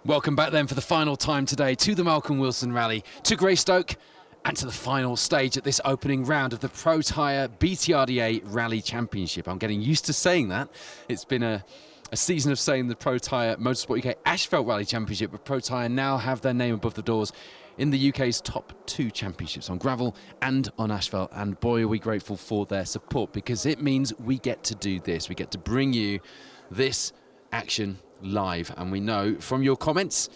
Welcome back then for the final time today to the Malcolm Wilson Rally, to Greystoke, and to the final stage at this opening round of the Protyre BTRDA Rally Championship. I'm getting used to saying that. It's been a season of saying the Protyre Motorsport UK Asphalt Rally Championship, but Protyre now have their name above the doors in the UK's top 2 championships on gravel and on asphalt, and boy are we grateful for their support, because it means we get to do this. We get to bring you this action live, and we know from your comments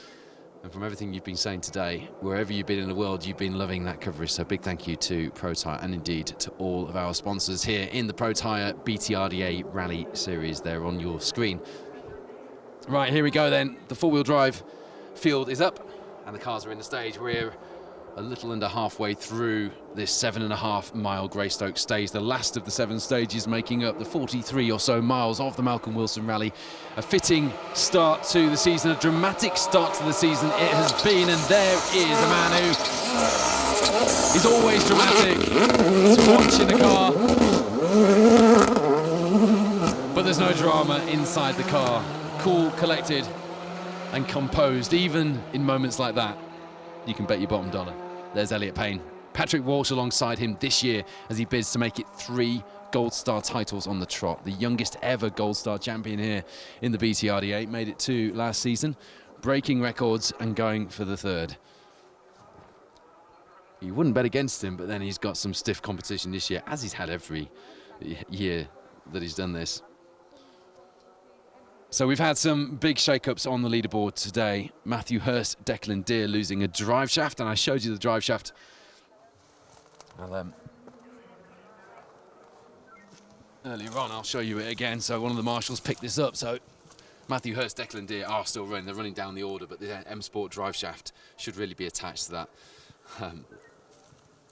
and from everything you've been saying today, wherever you've been in the world, you've been loving that coverage. So big thank you to Protyre and indeed to all of our sponsors here in the Protyre BTRDA Rally Series. They're on your screen. Right, here we go then. The four-wheel drive field is up and the cars are in the stage. We're a little under halfway through this 7.5-mile Greystoke stage, the last of the 7 stages making up the 43 or so miles of the Malcolm Wilson Rally. A fitting start to the season, a dramatic start to the season it has been, and there is a man who is always dramatic to watch in the car, but there's no drama inside the car. Cool, collected and composed, even in moments like that. You can bet your bottom dollar. There's Elliot Payne. Patrick Walsh alongside him this year as he bids to make it 3 Gold Star titles on the trot. The youngest ever Gold Star champion here in the BTRDA. Made it 2 last season, breaking records and going for the 3rd. You wouldn't bet against him, but then he's got some stiff competition this year, as he's had every year that he's done this. So we've had some big shake-ups on the leaderboard today. Matthew Hurst, Declan Deer losing a drive shaft, and I showed you the drive shaft. Earlier on, I'll show you it again. So one of the marshals picked this up. So Matthew Hurst, Declan Deer are still running. They're running down the order, but the M Sport drive shaft should really be attached to that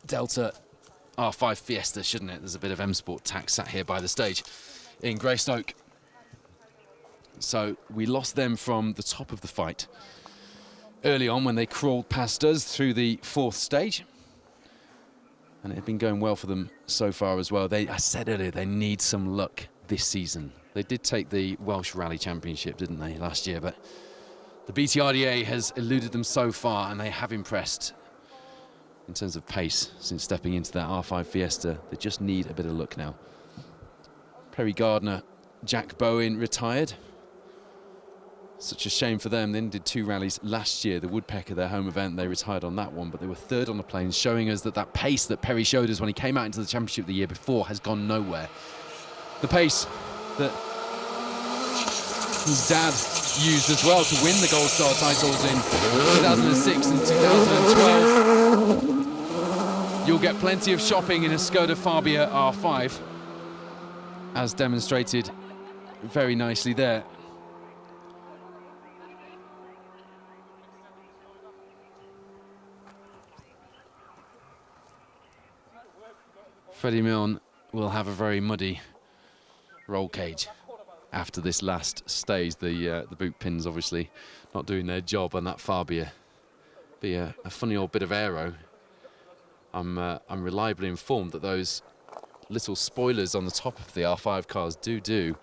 Delta R5 Fiesta, shouldn't it? There's a bit of M Sport tack sat here by the stage in Greystoke. So we lost them from the top of the fight early on when they crawled past us through the 4th stage. And it had been going well for them so far as well. I said earlier, they need some luck this season. They did take the Welsh Rally Championship, didn't they, last year? But the BTRDA has eluded them so far, and they have impressed in terms of pace since stepping into that R5 Fiesta. They just need a bit of luck now. Perry Gardner, Jack Bowen retired. Such a shame for them. They did 2 rallies last year. The Woodpecker, their home event, they retired on that one, but they were 3rd on the plains, showing us that that pace that Perry showed us when he came out into the championship the year before has gone nowhere. The pace that his dad used as well to win the Gold Star titles in 2006 and 2012. You'll get plenty of shopping in a Skoda Fabia R5, as demonstrated very nicely there. Freddie Milne will have a very muddy roll cage after this last stage. The boot pins obviously not doing their job on that Fabia. Be a funny old bit of aero. I'm reliably informed that those little spoilers on the top of the R5 cars do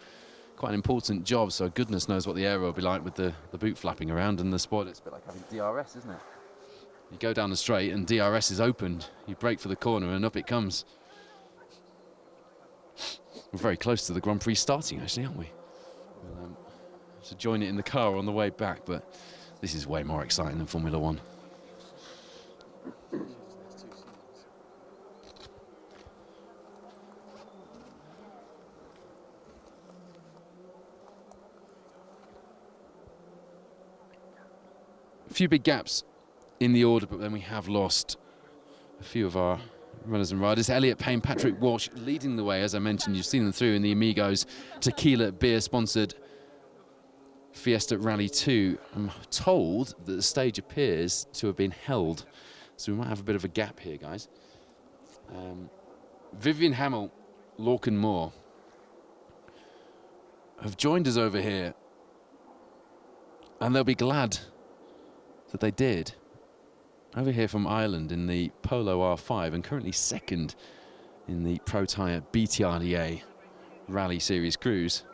quite an important job, so goodness knows what the aero will be like with the boot flapping around and the spoilers. It's a bit like having DRS, isn't it? You go down the straight and DRS is opened. You brake for the corner and up it comes. We're very close to the Grand Prix starting, actually, aren't we? We'll have to join it in the car on the way back, but this is way more exciting than Formula One. A few big gaps in the order, but then we have lost a few of our runners and riders. Elliot Payne, Patrick Walsh leading the way. As I mentioned, you've seen them through in the Amigos Tequila beer-sponsored Fiesta Rally 2. I'm told that the stage appears to have been held, so we might have a bit of a gap here, guys. Vivian Hamill, Lorcan Moore have joined us over here, and they'll be glad that they did. Over here from Ireland in the Polo R5, and currently 2nd in the Protyre BTRDA Rally Series Cruise.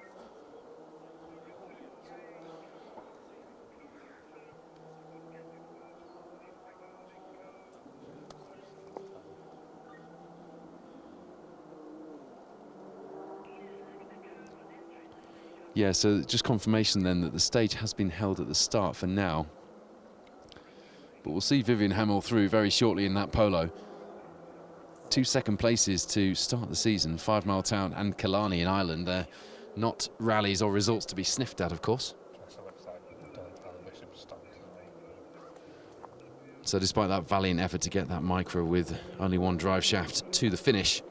Yeah, so just confirmation then that the stage has been held at the start for now. But we'll see Vivian Hamill through very shortly in that polo. 2 second places to start the season, 5 Mile Town and Killarney in Ireland. They're not rallies or results to be sniffed at, of course. So despite that valiant effort to get that micro with only one drive shaft to the finish,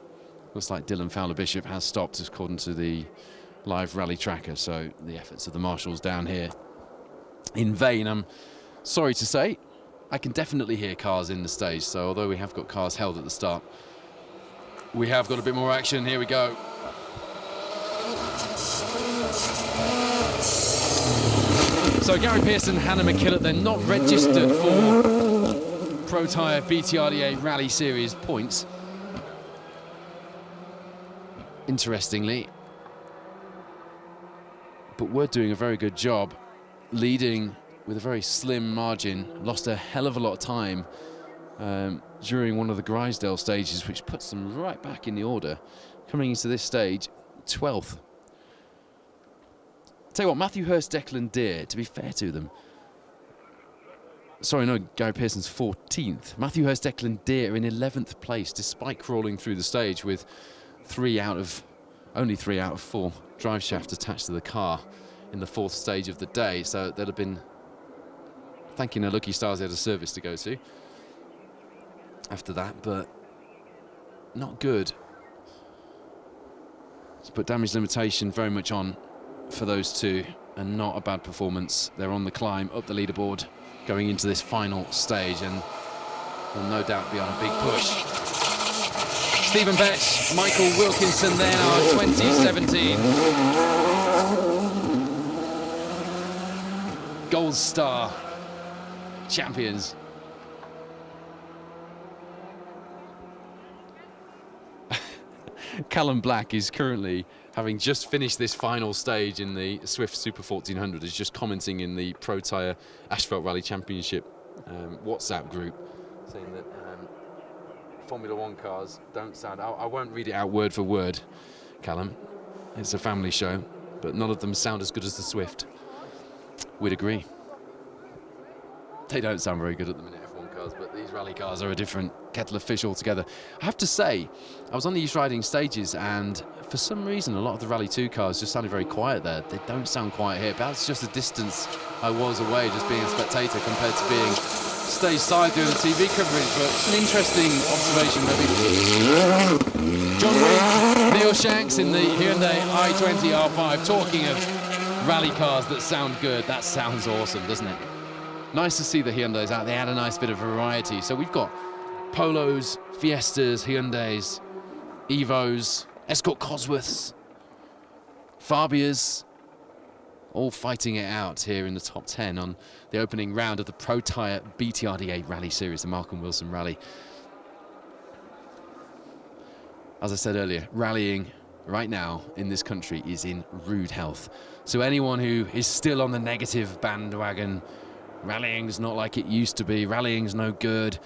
looks like Dylan Fowler-Bishop has stopped according to the live rally tracker. So the efforts of the marshals down here in vain, I'm sorry to say. I can definitely hear cars in the stage, so although we have got cars held at the start, we have got a bit more action. Here we go. So Gary Pearson, Hannah McKillop, they're not registered for Protyre BTRDA Rally Series points. Interestingly, but we're doing a very good job leading with a very slim margin. Lost a hell of a lot of time during one of the Grisdale stages, which puts them right back in the order. Coming into this stage, 12th. Tell you what, Matthew Hurst, Declan Deere, to be fair to them. Sorry, no, Gary Pearson's 14th. Matthew Hurst, Declan Deere in 11th place, despite crawling through the stage with only 3 out of 4 drive shafts attached to the car in the 4th stage of the day. So they'd have been thanking their lucky stars they had a service to go to after that, but not good. To put damage limitation very much on for those two, and not a bad performance. They're on the climb up the leaderboard going into this final stage, and will no doubt be on a big push. Stephen Betch, Michael Wilkinson, they are 2017 Gold Star champions. Callum Black is currently, having just finished this final stage in the Swift Super 1400, is just commenting in the Protyre Asphalt Rally Championship WhatsApp group, saying that Formula One cars don't sound... I won't read it out word for word, Callum. It's a family show, but none of them sound as good as the Swift. We'd agree. They don't sound very good at the minute, F1 cars, but these rally cars are a different kettle of fish altogether. I have to say, I was on the East Riding stages, and for some reason a lot of the Rally 2 cars just sounded very quiet there. They don't sound quiet here. Perhaps just the distance I was away, just being a spectator compared to being stage side doing the TV coverage, but it's an interesting observation maybe. John Wigg, Neil Shanks in the Hyundai i20 R5, talking of rally cars that sound good. That sounds awesome, doesn't it? Nice to see the Hyundais out. They had a nice bit of variety. So we've got Polos, Fiestas, Hyundais, Evos, Escort Cosworths, Fabias, all fighting it out here in the top 10 on the opening round of the Protyre BTRDA Rally Series, the Malcolm Wilson Rally. As I said earlier, rallying right now in this country is in rude health. So anyone who is still on the negative bandwagon, rallying's not like it used to be, rallying's no good,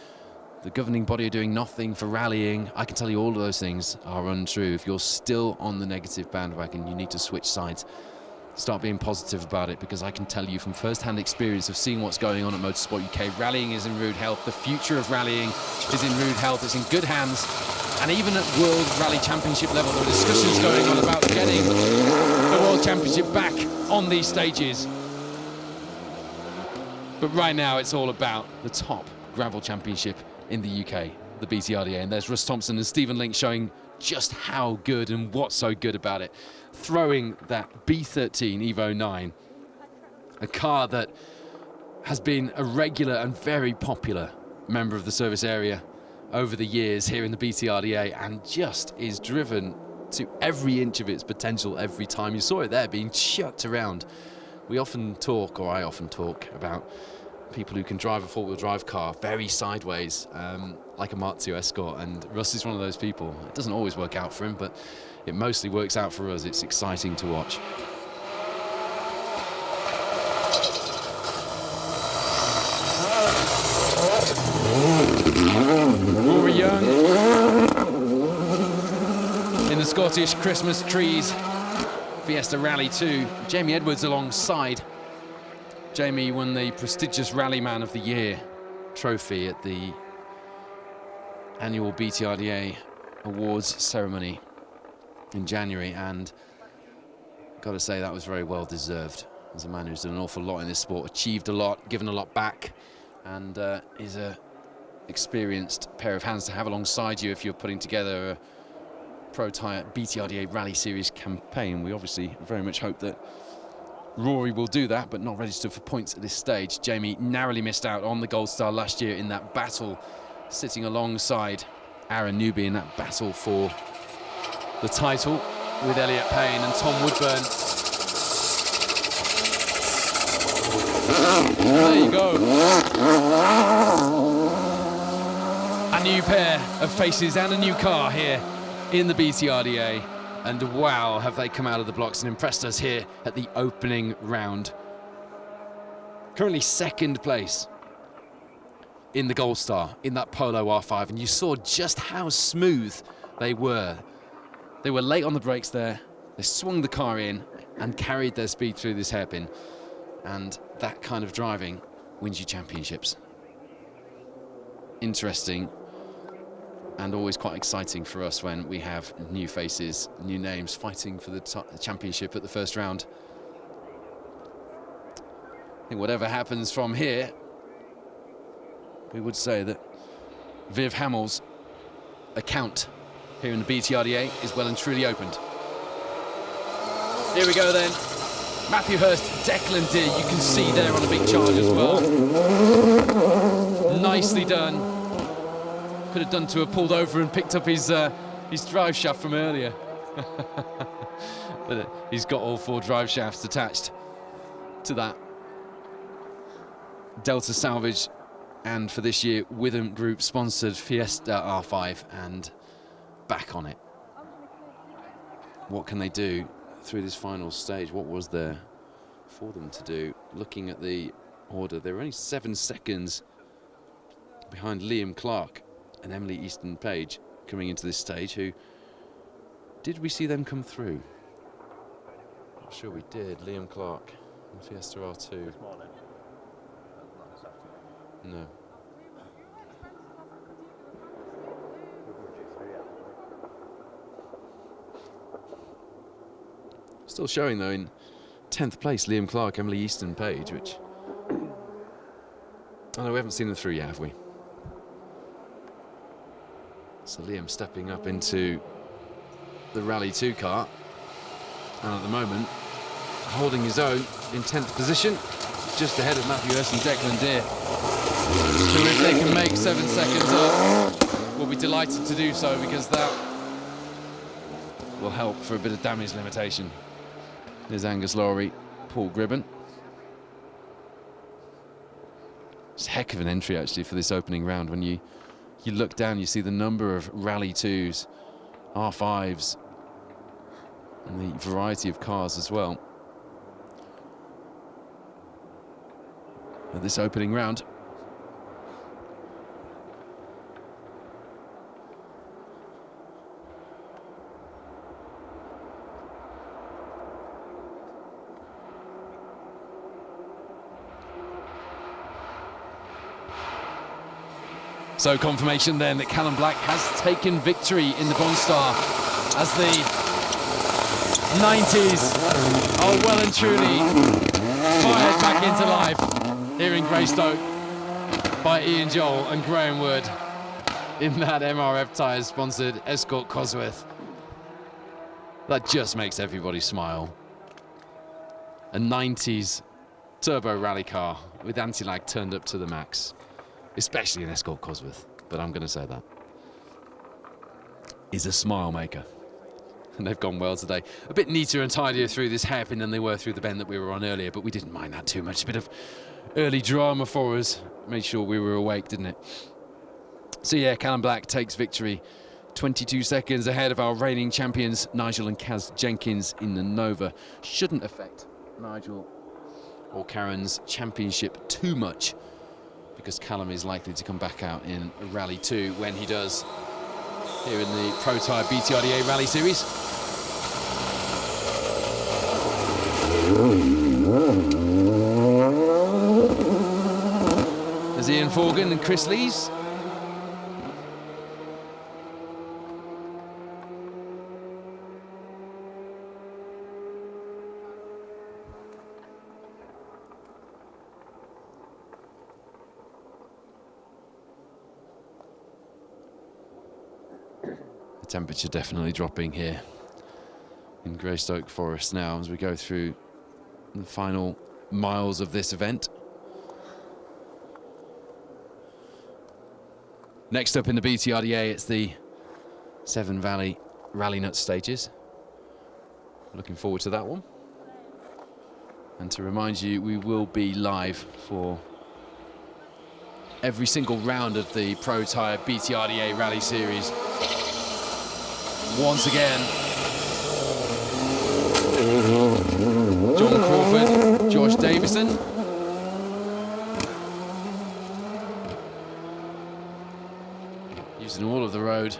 the governing body are doing nothing for rallying, I can tell you all of those things are untrue. If you're still on the negative bandwagon, you need to switch sides. Start being positive about it, because I can tell you from first-hand experience of seeing what's going on at Motorsport UK, rallying is in rude health. The future of rallying is in rude health. It's in good hands. And even at World Rally Championship level, there are discussions going on about getting the World Championship back on these stages. But right now, it's all about the top gravel championship in the UK, the BTRDA. And there's Russ Thompson and Stephen Link showing just how good and what's so good about it. Throwing that B13 Evo 9, a car that has been a regular and very popular member of the service area over the years here in the BTRDA, and just is driven to every inch of its potential every time. You saw it there being chucked around. We often talk, or I often talk, about people who can drive a four-wheel drive car very sideways, like a Mark II Escort, and Russ is one of those people. It doesn't always work out for him, but it mostly works out for us. It's exciting to watch. Rory Young in the Scottish Christmas trees Fiesta Rally 2. Jamie Edwards alongside. Jamie won the prestigious Rallyman of the Year trophy at the annual BTRDA awards ceremony in January, and got to say that was very well deserved. As a man who's done an awful lot in this sport, achieved a lot, given a lot back, and is a experienced pair of hands to have alongside you if you're putting together a Protyre BTRDA Rally Series campaign. We obviously very much hope that Rory will do that, but not registered for points at this stage. Jamie narrowly missed out on the Gold Star last year in that battle, sitting alongside Aaron Newby in that battle for the title with Elliot Payne and Tom Woodburn. There you go. A new pair of faces and a new car here in the BTRDA. And wow, have they come out of the blocks and impressed us here at the opening round. Currently second place in the Gold Star, in that Polo R5. And you saw just how smooth they were. They were late on the brakes there. They swung the car in and carried their speed through this hairpin. And that kind of driving wins you championships. Interesting and always quite exciting for us when we have new faces, new names fighting for the championship at the first round. I think whatever happens from here, we would say that Viv Hamill's account here in the BTRDA is well and truly opened. Here we go then. Matthew Hurst, Declan Deer, you can see there on a big charge as well. Nicely done. Could have done to have pulled over and picked up his drive shaft from earlier. But he's got all 4 drive shafts attached to that Delta Salvage, and for this year Witham Group sponsored Fiesta R5, and back on it. What can they do through this final stage? What was there for them to do? Looking at the order, they were only 7 seconds behind Liam Clark and Emily Easton Page coming into this stage. Who did we see them come through? I'm sure we did. Liam Clark and Fiesta R2. No. Still showing though in 10th place Liam Clark, Emily Easton Page, which oh no, we haven't seen them through yet, have we? So Liam stepping up into the Rally 2 car, and at the moment holding his own in 10th position, just ahead of Matthew Hurst and Declan Deer, who, if they can make 7 seconds up, will be delighted to do so, because that will help for a bit of damage limitation. There's Angus Lowry, Paul Gribben. It's a heck of an entry actually for this opening round. When you look down, you see the number of Rally 2s, R5s, and the variety of cars as well at this opening round. So confirmation then that Callum Black has taken victory in the Bond Star, as the 90s are well and truly fired back into life here in Greystoke by Ian Joel and Graham Wood in that MRF Tyres sponsored Escort Cosworth. That just makes everybody smile. A 90s turbo rally car with anti-lag turned up to the max. Especially in Escort Cosworth, but I'm going to say that is a smile maker. And they've gone well today. A bit neater and tidier through this hairpin than they were through the bend that we were on earlier, but we didn't mind that too much. A bit of early drama for us. Made sure we were awake, didn't it? So yeah, Callum Black takes victory. 22 seconds ahead of our reigning champions, Nigel and Kaz Jenkins in the Nova. Shouldn't affect Nigel or Karen's championship too much, because Callum is likely to come back out in Rally 2 when he does here in the Protyre BTRDA Rally Series. There's Ian Forgan and Chris Lees. The temperature definitely dropping here in Greystoke Forest now as we go through the final miles of this event. Next up in the BTRDA, it's the Severn Valley Rally Nut stages. Looking forward to that one. And to remind you, we will be live for every single round of the Protyre BTRDA Rally Series. Once again, John Crawford, Josh Davison. Using all of the road.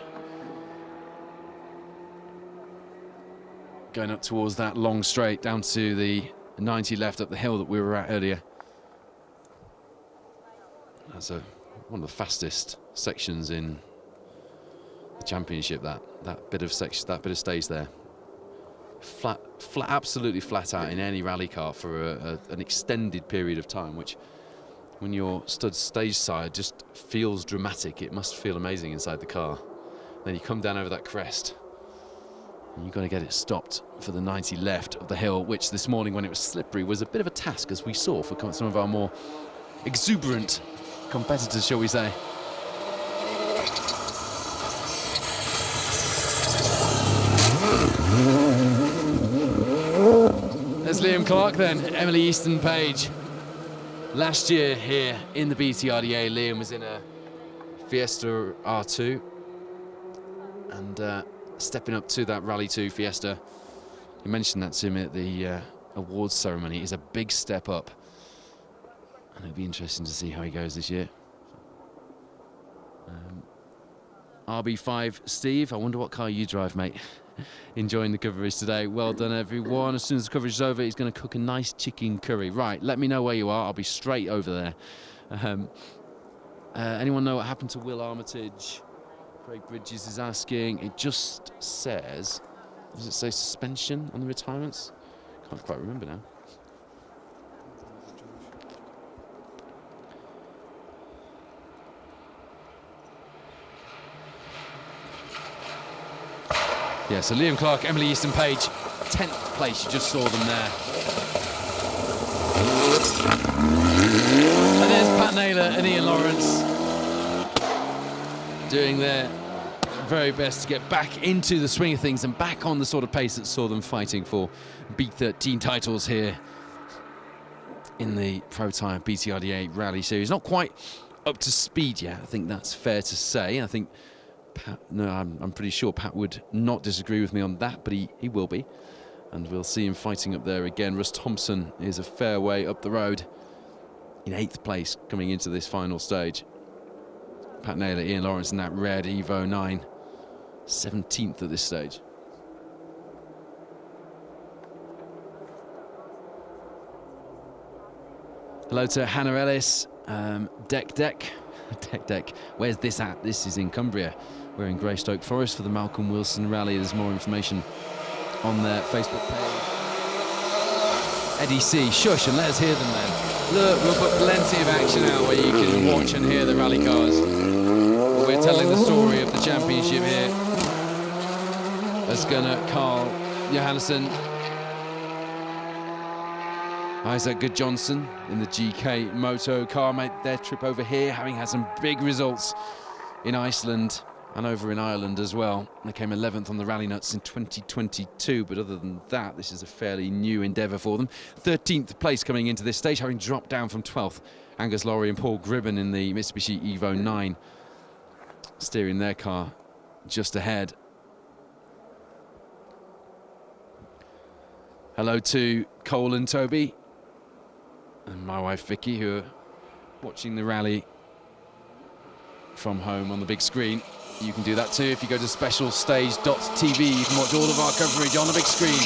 Going up towards that long straight down to the 90 left up the hill that we were at earlier. That's one of the fastest sections in the championship, that bit of section, that bit of stage there. Flat, absolutely flat out in any rally car for an extended period of time, which when you're stood stage side just feels dramatic. It must feel amazing inside the car. Then you come down over that crest and you've got to get it stopped for the 90 left of the hill, which this morning when it was slippery was a bit of a task, as we saw for some of our more exuberant competitors, shall we say. There's Liam Clark then, Emily Easton Page. Last year here in the BTRDA, Liam was in a Fiesta R2 and stepping up to that Rally 2 Fiesta. You mentioned that to me at the awards ceremony. It's a big step up and it'll be interesting to see how he goes this year. RB5 Steve, I wonder what car you drive, mate. Enjoying the coverage today. Well done, everyone. As soon as the coverage is over, he's going to cook a nice chicken curry. Right, let me know where you are. I'll be straight over there. Anyone know what happened to Will Armitage? Craig Bridges is asking. It just says, does it say suspension on the retirements? Can't quite remember now. Yeah, so Liam Clark, Emily Easton Page, 10th place, you just saw them there. And there's Pat Naylor and Ian Lawrence doing their very best to get back into the swing of things and back on the sort of pace that saw them fighting for B13 titles here in the Protyre BTRDA Rally Series. Not quite up to speed yet, I think that's fair to say. I think Pat, no, I'm pretty sure Pat would not disagree with me on that, but he will be. And we'll see him fighting up there again. Russ Thompson is a fair way up the road in 8th place coming into this final stage. Pat Naylor, Ian Lawrence in that red Evo 9, 17th at this stage. Hello to Hannah Ellis, Deck. Where's this at? This is in Cumbria. We're in Greystoke Forest for the Malcolm Wilson Rally. There's more information on their Facebook page. Eddie C, shush and let us hear them then. Look, we'll put plenty of action out where you can watch and hear the rally cars. We're telling the story of the championship here. As Gunnar Carl Johannesson, Isaac Good Johnson in the GK Moto car made their trip over here, having had some big results in Iceland and over in Ireland as well. They came 11th on the Rally Nuts in 2022, but other than that, this is a fairly new endeavour for them. 13th place coming into this stage, having dropped down from 12th. Angus Laurie and Paul Gribben in the Mitsubishi Evo 9, steering their car just ahead. Hello to Cole and Toby and my wife Vicky, who are watching the rally from home on the big screen. You can do that too if you go to specialstage.tv. You can watch all of our coverage on the big screen.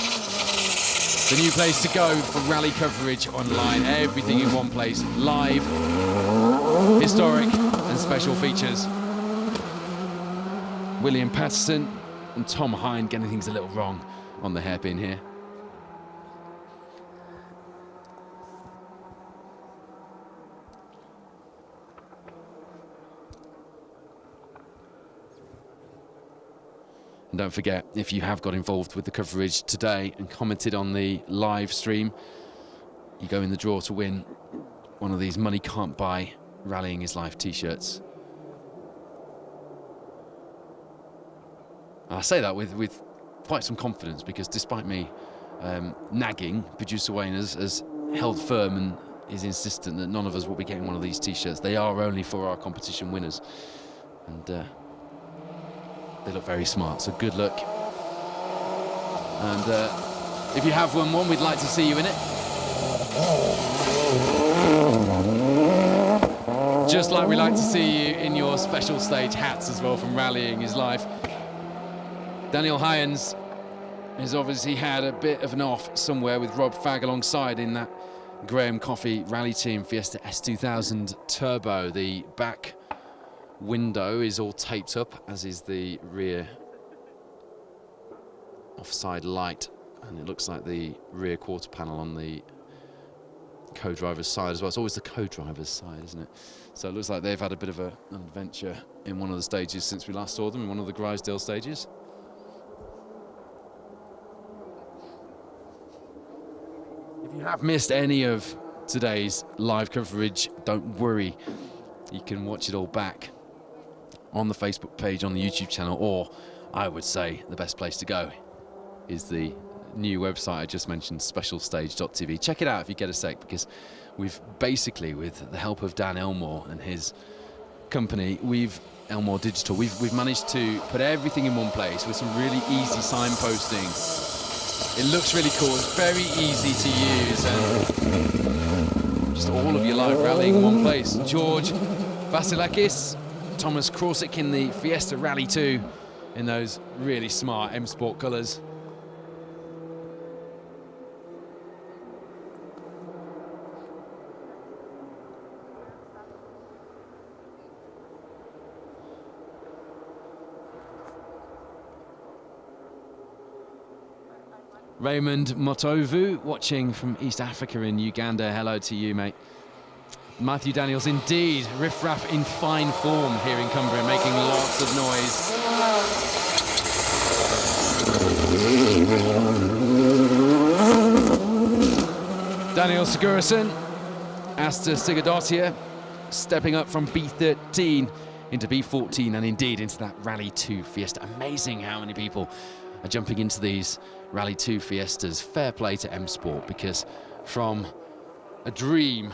The new place to go for rally coverage online. Everything in one place. Live, historic and special features. William Patterson and Tom Hine getting things a little wrong on the hairpin here. And don't forget, if you have got involved with the coverage today and commented on the live stream, you go in the draw to win one of these Money Can't Buy Rallying Is Life t-shirts. I say that with quite some confidence, because despite me nagging, producer Wayne has held firm and is insistent that none of us will be getting one of these t-shirts. They are only for our competition winners. And they look very smart, so good luck. And if you have won one, we'd like to see you in it. Just like we like to see you in your special stage hats as well from Rallying Is Life. Daniel Hyans has obviously had a bit of an off somewhere with Rob Fagg alongside in that Graham Coffey rally team Fiesta S2000 Turbo. The back window is all taped up, as is the rear offside light, and it looks like the rear quarter panel on the co-driver's side as well. It's always the co-driver's side, isn't it? So it looks like they've had a bit of an adventure in one of the stages since we last saw them, in one of the Grisdale stages. If you have missed any of today's live coverage, don't worry. You can watch it all back on the Facebook page, on the YouTube channel, or I would say the best place to go is the new website I just mentioned, specialstage.tv. Check it out if you get a sec, because we've basically, with the help of Dan Elmore and his company, Elmore Digital, we've managed to put everything in one place with some really easy signposting. It looks really cool, it's very easy to use, and just all of your live rallying in one place. George Vasilakis, Thomas Krosick in the Fiesta Rally 2 in those really smart M Sport colours. Raymond Motovu watching from East Africa in Uganda. Hello to you, mate. Matthew Daniels, indeed, riffraff in fine form here in Cumbria, making lots of noise. Daniel Sigurðsson, Asta Sigurdardóttir, stepping up from B13 into B14 and indeed into that Rally 2 Fiesta. Amazing how many people are jumping into these Rally 2 Fiestas. Fair play to M Sport, because from a dream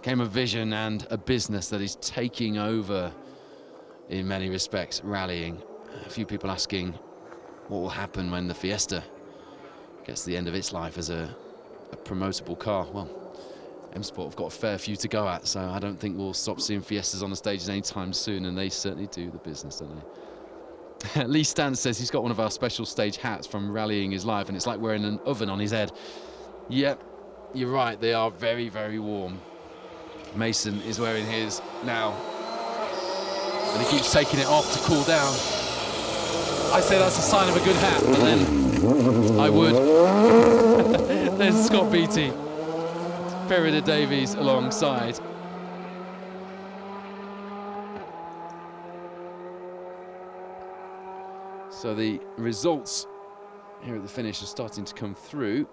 came a vision and a business that is taking over in many respects rallying. A few people asking what will happen when the Fiesta gets to the end of its life as a promotable car. Well, M Sport have got a fair few to go at, so I don't think we'll stop seeing Fiestas on the stages anytime soon, and they certainly do the business, don't they? Lee Stan says he's got one of our special stage hats from Rallying Is Life, and it's like wearing an oven on his head. Yep, you're right, they are very, very warm. Mason is wearing his now, and he keeps taking it off to cool down. I say that's a sign of a good hat, but then I would. There's Scott Beattie, BTRDA Davies alongside. So the results here at the finish are starting to come through.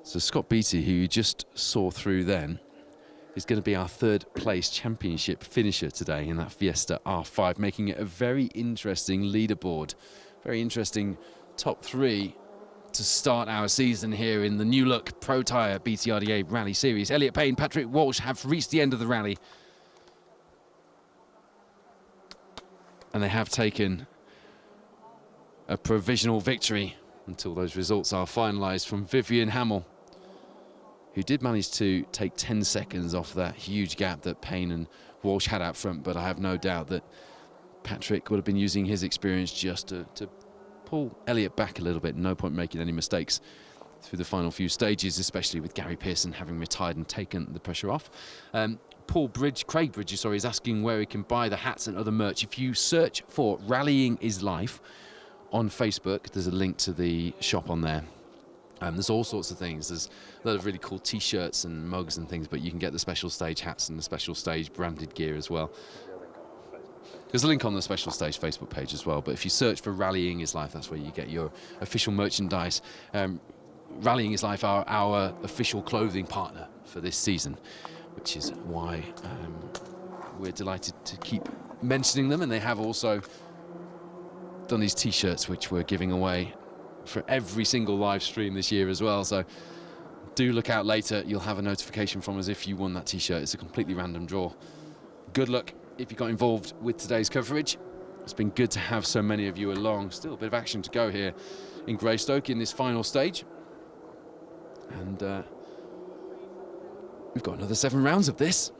So Scott Beattie, who you just saw through then, is going to be our third place championship finisher today in that Fiesta R5, making it a very interesting leaderboard. Very interesting top three to start our season here in the new look Protyre BTRDA Rally Series. Elliot Payne, Patrick Walsh have reached the end of the rally. And they have taken a provisional victory until those results are finalised from Vivian Hamill, who did manage to take 10 seconds off that huge gap that Payne and Walsh had out front. But I have no doubt that Patrick would have been using his experience just to pull Elliott back a little bit. No point making any mistakes through the final few stages, especially with Gary Pearson having retired and taken the pressure off. Craig Bridges, sorry, is asking where he can buy the hats and other merch. If you search for Rallying is Life on Facebook, there's a link to the shop on there. There's all sorts of things. There's a lot of really cool t-shirts and mugs and things, but you can get the special stage hats and the special stage branded gear as well. There's a link on the special stage Facebook page as well, but if you search for Rallying is Life, that's where you get your official merchandise. Rallying is Life are our official clothing partner for this season, which is why we're delighted to keep mentioning them. And they have also done these t-shirts, which we're giving away for every single live stream this year as well. So do look out later. You'll have a notification from us if you won that t-shirt. It's a completely random draw. Good luck if you got involved with today's coverage. It's been good to have so many of you along. Still a bit of action to go here in Greystoke in this final stage. And we've got another 7 rounds of this.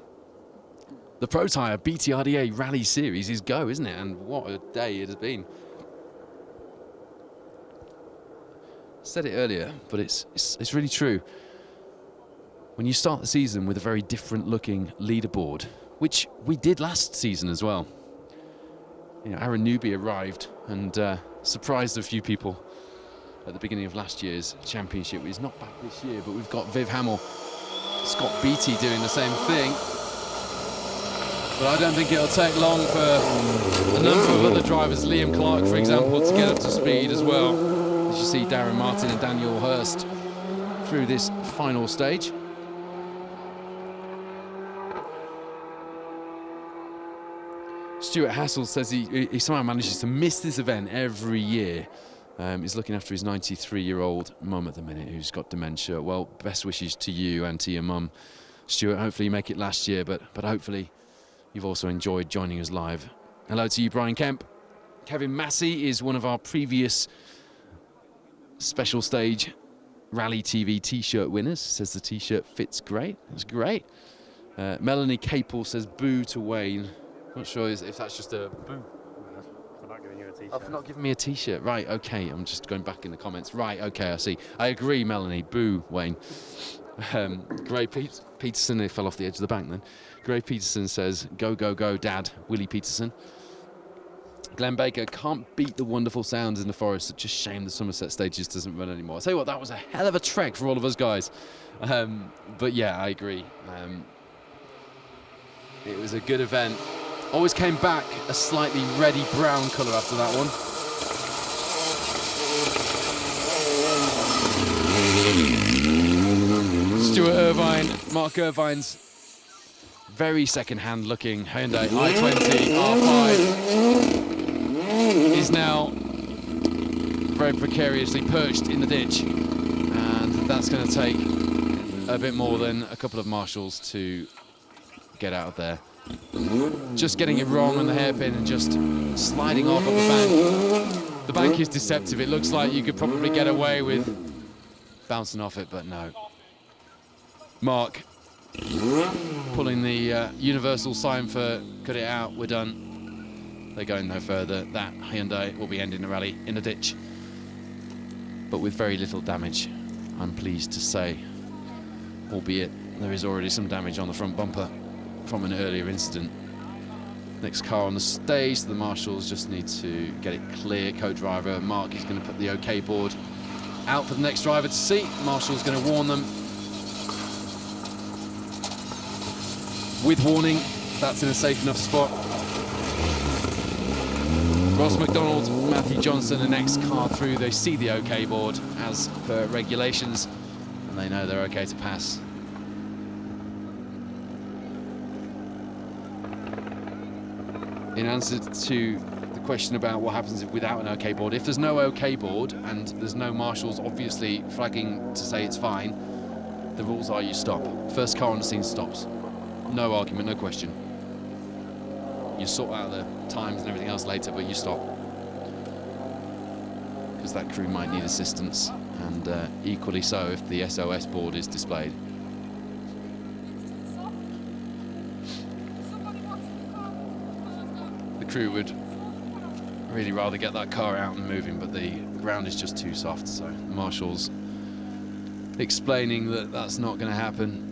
The Protyre BTRDA Rally Series is go, isn't it? And what a day it has been. Said it earlier, but it's really true. When you start the season with a very different looking leaderboard, which we did last season as well. You know, Aaron Newby arrived and surprised a few people at the beginning of last year's championship. He's not back this year, but we've got Viv Hamill, Scott Beattie doing the same thing. But I don't think it'll take long for a number of other drivers, Liam Clark, for example, to get up to speed as well. As you see Darren Martin and Daniel Hurst through this final stage. Stuart Hassel says he somehow manages to miss this event every year. He's looking after his 93-year-old mum at the minute who's got dementia. Well, best wishes to you and to your mum, Stuart. Hopefully you make it last year, but hopefully you've also enjoyed joining us live. Hello to you, Brian Kemp. Kevin Massey is one of our previous special stage Rally TV t-shirt winners. Says the t-shirt fits great. That's great. Melanie Capel says boo to Wayne. Not sure if that's just a boo. For not giving you a t-shirt. Oh, for not giving me a t-shirt. Right, okay. I'm just going back in the comments. Right, okay, I see. I agree, Melanie. Boo, Wayne. Gray Peterson, it fell off the edge of the bank then. Gray Peterson says, go, go, go, Dad. Willie Peterson. Glenn Baker, can't beat the wonderful sounds in the forest. It's just shame the Somerset stages doesn't run anymore. I'll tell you what, that was a hell of a trek for all of us guys. But yeah, I agree. It was a good event. Always came back a slightly reddy brown colour after that one. Stuart Irvine, Mark Irvine's very second-hand looking Hyundai i20 R5 is now very precariously perched in the ditch, and that's going to take a bit more than a couple of marshals to get out of there. Just getting it wrong on the hairpin and just sliding off of the bank. The bank is deceptive. It looks like you could probably get away with bouncing off it, but no. Mark pulling the universal sign for cut it out, we're done. They're going no further. That Hyundai will be ending the rally in a ditch, but with very little damage, I'm pleased to say, albeit there is already some damage on the front bumper from an earlier incident. Next car on the stage, the marshals just need to get it clear. Co-driver Mark is going to put the OK board out for the next driver to see. Marshall's going to warn them. With warning, that's in a safe enough spot. Ross McDonald, Matthew Johnson, the next car through, they see the OK board as per regulations, and they know they're okay to pass. In answer to the question about what happens without an OK board, if there's no OK board and there's no marshals obviously flagging to say it's fine, the rules are you stop. First car on the scene stops. No argument, no question. You sort out the times and everything else later, but you stop. Because that crew might need assistance, and equally so if the SOS board is displayed. The crew would really rather get that car out and moving, but the ground is just too soft, so the marshal's explaining that that's not going to happen.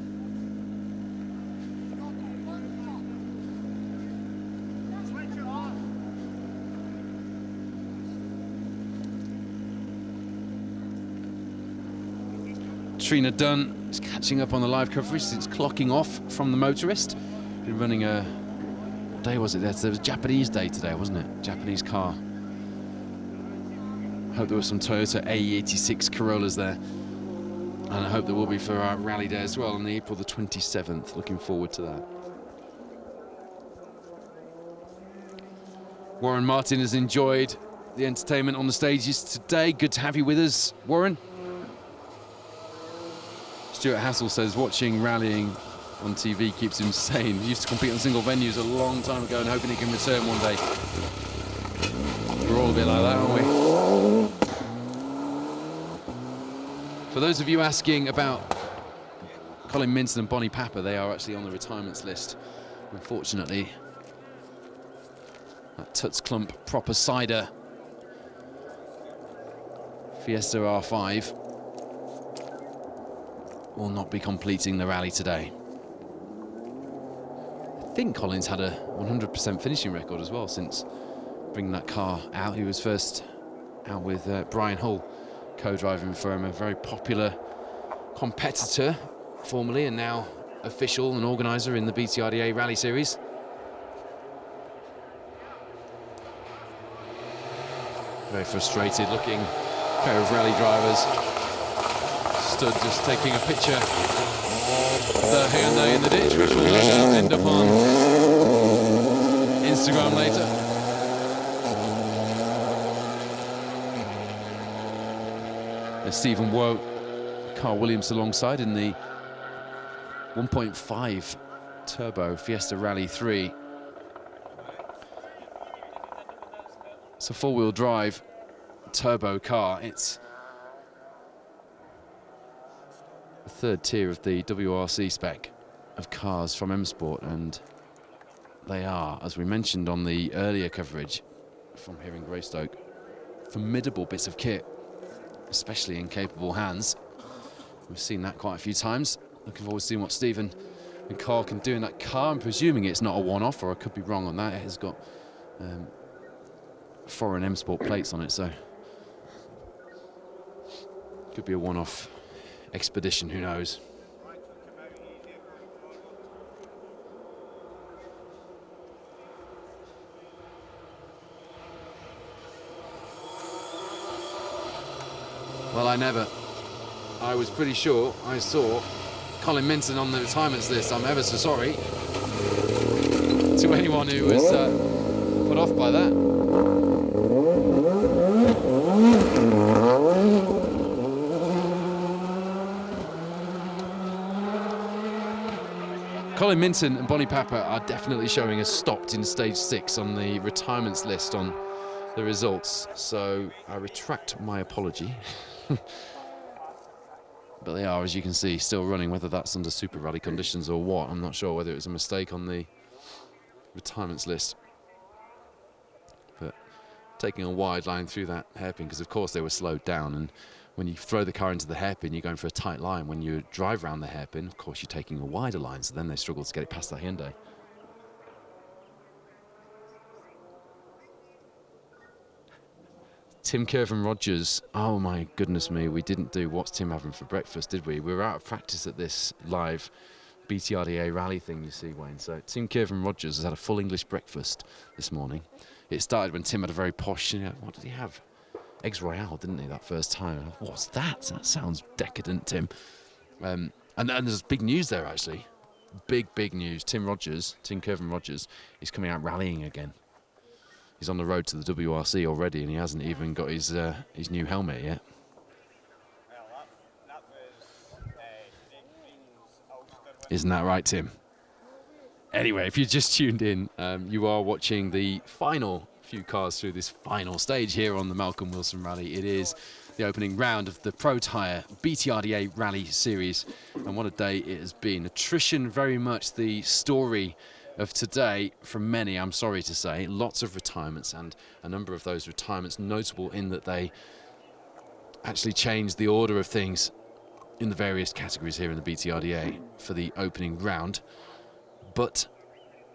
Trina Dunn is catching up on the live coverage since clocking off from the motorist. Been running a... What day was it there? There was Japanese day today, wasn't it? Japanese car. Hope there were some Toyota AE86 Corollas there. And I hope there will be for our rally day as well on April the 27th. Looking forward to that. Warren Martin has enjoyed the entertainment on the stages today. Good to have you with us, Warren. Stuart Hassel says watching rallying on TV keeps him sane. He used to compete on single venues a long time ago and hoping he can return one day. We're all a bit like that, aren't we? For those of you asking about Colin Minton and Bonnie Papper, they are actually on the retirements list, unfortunately. That Tuts Clump Proper Cider Fiesta R5 will not be completing the rally today. I think Colin's had a 100% finishing record as well since bringing that car out. He was first out with Brian Hull, co-driving for him, a very popular competitor formerly and now official and organiser in the BTRDA Rally Series. Very frustrated looking pair of rally drivers. Stood just taking a picture of the Hyundai in the ditch, which will no doubt end up on Instagram later. There's Stephen Woe, Carl Williams alongside in the 1.5 turbo Fiesta Rally 3. It's a four-wheel drive turbo car. It's the third tier of the WRC spec of cars from M Sport, and they are, as we mentioned on the earlier coverage from here in Greystoke, formidable bits of kit, especially in capable hands. We've seen that quite a few times. Looking forward to seeing what Stephen and Carl can do in that car. I'm presuming it's not a one-off, or I could be wrong on that. It has got foreign M Sport plates on it, so could be a one-off expedition, who knows. Well, I was pretty sure I saw Colin Minton on the retirements list. I'm ever so sorry to anyone who was put off by that. Colin Minton and Bonnie Papper are definitely showing us stopped in stage 6 on the retirements list on the results, so I retract my apology. But they are, as you can see, still running, whether that's under Super Rally conditions or what. I'm not sure whether it was a mistake on the retirements list. But taking a wide line through that hairpin, because of course they were slowed down, and when you throw the car into the hairpin, you're going for a tight line. When you drive around the hairpin, of course, you're taking a wider line, so then they struggle to get it past the Hyundai. Tim Kirvan Rogers, oh my goodness me, we didn't do What's Tim Having for Breakfast, did we? We were out of practice at this live BTRDA rally thing, you see, Wayne. So Tim Kirvan Rogers has had a full English breakfast this morning. It started when Tim had a very posh, what did he have? Eggs Royale, didn't he, that first time? What's that? That sounds decadent, Tim. And there's big news there, actually. Big news. Tim Kirvan Rogers, is coming out rallying again. He's on the road to the WRC already, and he hasn't even got his new helmet yet. Isn't that right, Tim? Anyway, if you just tuned in, you are watching the final few cars through this final stage here on the Malcolm Wilson Rally. It is the opening round of the Protyre BTRDA Rally Series, and what a day it has been. Attrition very much the story of today from many, I'm sorry to say. Lots of retirements, and a number of those retirements notable in that they actually changed the order of things in the various categories here in the BTRDA for the opening round. But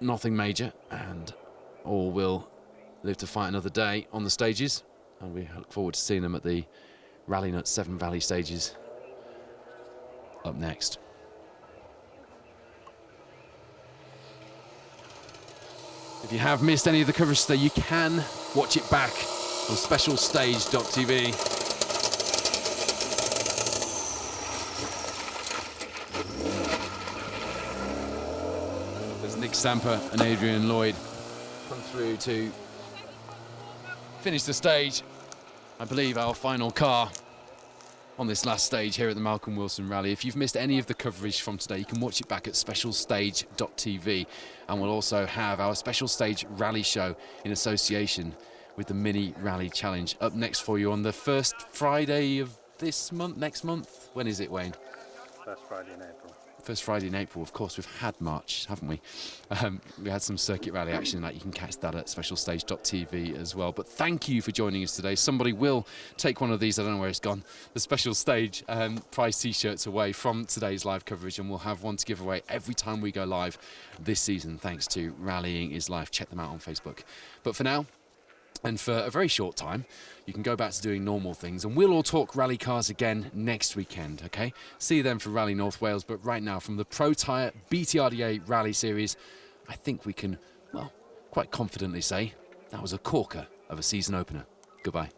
nothing major, and all will live to fight another day on the stages, and we look forward to seeing them at the Rally Nut 7 Valley stages up next. If you have missed any of the coverage today, you can watch it back on specialstage.tv. Nick Stamper and Adrian Lloyd come through to finish the stage. I believe our final car on this last stage here at the Malcolm Wilson Rally. If you've missed any of the coverage from today, you can watch it back at specialstage.tv, and we'll also have our special stage rally show in association with the Mini Rally Challenge up next for you on the first Friday of this month, next month. When is it, Wayne? First Friday in April. First Friday in April. Of course, we've had March, haven't we? We had some circuit rally action. You can catch that at specialstage.tv as well. But thank you for joining us today. Somebody will take one of these, I don't know where it's gone, the special stage prize t-shirts away from today's live coverage, and we'll have one to give away every time we go live this season, thanks to Rallying is Life. Check them out on Facebook. But for now, and for a very short time, you can go back to doing normal things, and we'll all talk rally cars again next weekend, okay? See you then for Rally North Wales, but right now from the Protyre BTRDA Rally Series, I think we can, well, quite confidently say that was a corker of a season opener. Goodbye.